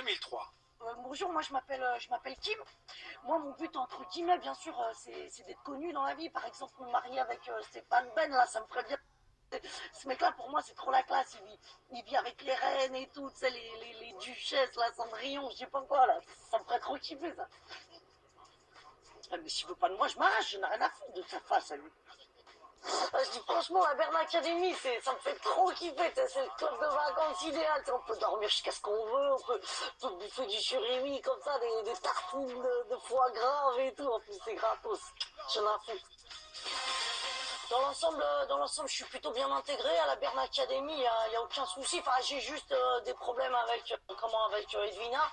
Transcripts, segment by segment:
2003. Bonjour, moi je m'appelle Kim. Moi, mon but, entre guillemets, bien sûr, c'est d'être connu dans la vie. Par exemple, me marier avec Stéphane Ben, là, ça me ferait bien. Ce mec-là, pour moi, c'est trop la classe. Il vit avec les reines et tout, tu sais, les duchesses, là, Cendrillon, je sais pas quoi, là. Ça me ferait trop kiffer, ça. Ah, mais s'il veut pas de moi, je m'arrache, je n'ai rien à foutre de sa face à lui. Je dis franchement, la Berne Academy, ça me fait trop kiffer, c'est le club de vacances idéal, on peut dormir jusqu'à ce qu'on veut, on peut bouffer du surimi comme ça, des tartines de foie gras et tout, en plus c'est gratos, j'en ai à foutre. Dans l'ensemble, je suis plutôt bien intégré à la Berne Academy, il y a aucun souci, enfin j'ai juste des problèmes avec Edwina,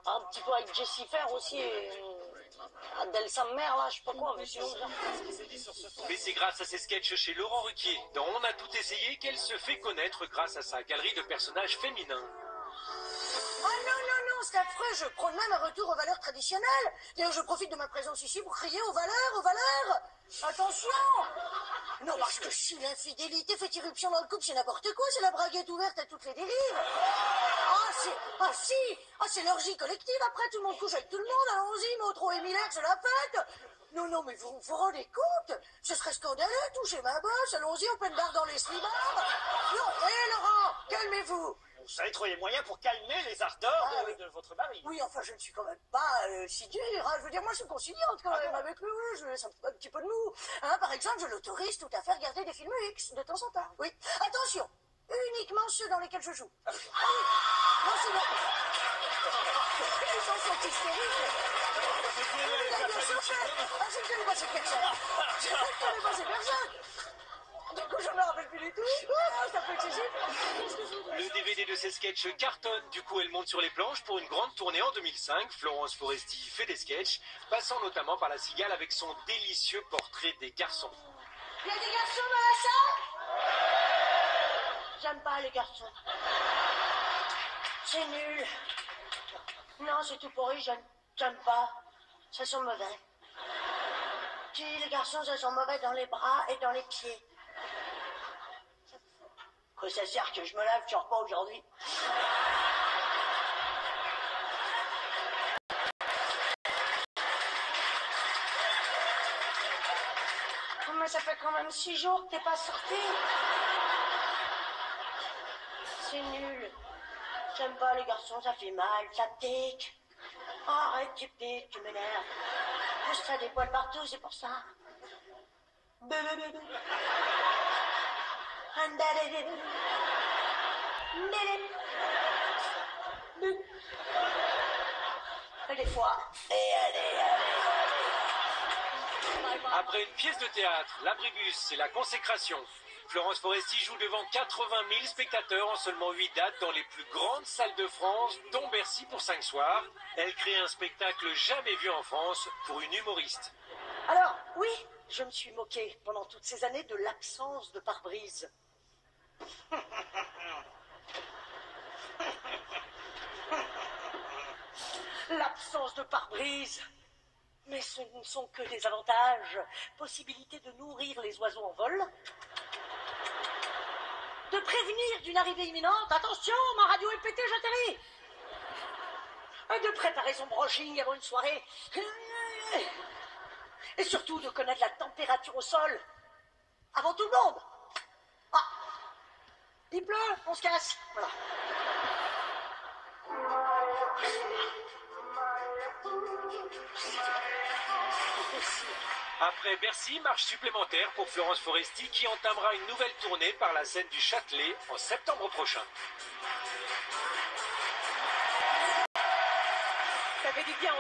un petit peu avec Jessifer aussi, et Adèle sa mère là, je sais pas quoi, mais sinon bien. Mais c'est grâce à ses sketchs chez Laurent Ruquier, dont On a tout essayé, qu'elle se fait connaître grâce à sa galerie de personnages féminins. Ah non, c'est affreux, je prône même un retour aux valeurs traditionnelles. D'ailleurs, je profite de ma présence ici pour crier aux valeurs. Attention. Non, parce que si l'infidélité fait irruption dans le couple, c'est n'importe quoi, c'est la braguette ouverte à toutes les dérives. C'est l'orgie collective, après tout le monde couche avec tout le monde, allons-y, Mautreau et Miller, c'est la fête. Non, mais vous vous rendez compte? Ce serait scandaleux, toucher ma bosse, allons-y, open bar dans les slibards. Non, hé Laurent, calmez-vous. Vous savez trouver les moyens pour calmer les ardeurs de votre mari. Oui, enfin, je ne suis quand même pas si dur. Hein. Je veux dire, moi, je suis conciliante quand même avec lui. Je laisse un petit peu de mou. Hein, par exemple, je l'autorise tout à fait à regarder des films X de temps en temps. Oui. Attention, uniquement ceux dans lesquels je joue. Ah oui. Non, sinon... Les gens sont hystériques. Je ne connais pas cette personne. Je ne connais pas cette personne. Du coup, je ne me rappelle plus du tout. Ça fait excessif. Le DVD de ses sketchs cartonne, du coup elle monte sur les planches pour une grande tournée en 2005. Florence Foresti fait des sketchs, passant notamment par La Cigale avec son délicieux portrait des garçons. Il y a des garçons dans la salle? J'aime pas les garçons. C'est nul. Non, c'est tout pourri, j'aime pas. Ça sent mauvais. Les garçons, ça sent mauvais dans les bras et dans les pieds. Quoi ça sert que je me lave, tu sors pas aujourd'hui? Mais ça fait quand même 6 jours que t'es pas sorti. C'est nul. J'aime pas les garçons, ça fait mal, ça pique. Oh, arrête, tu piques, tu m'énerves. Je serais des poils partout, c'est pour ça. Des fois. Après une pièce de théâtre, L'abribus et la consécration, Florence Foresti joue devant 80 000 spectateurs en seulement 8 dates dans les plus grandes salles de France, dont Bercy pour 5 soirs. Elle crée un spectacle jamais vu en France pour une humoriste. Alors, oui, je me suis moquée pendant toutes ces années de l'absence de pare-brise. L'absence de pare-brise. Mais ce ne sont que des avantages. Possibilité de nourrir les oiseaux en vol. De prévenir d'une arrivée imminente. Attention, ma radio est pétée, j'atterris. De préparer son brushing avant une soirée. Et surtout de connaître la température au sol. Avant tout le monde. Ah, il pleut, on se casse. Voilà. Après Bercy, marche supplémentaire pour Florence Foresti qui entamera une nouvelle tournée par la scène du Châtelet en septembre prochain. Ça fait du bien aussi.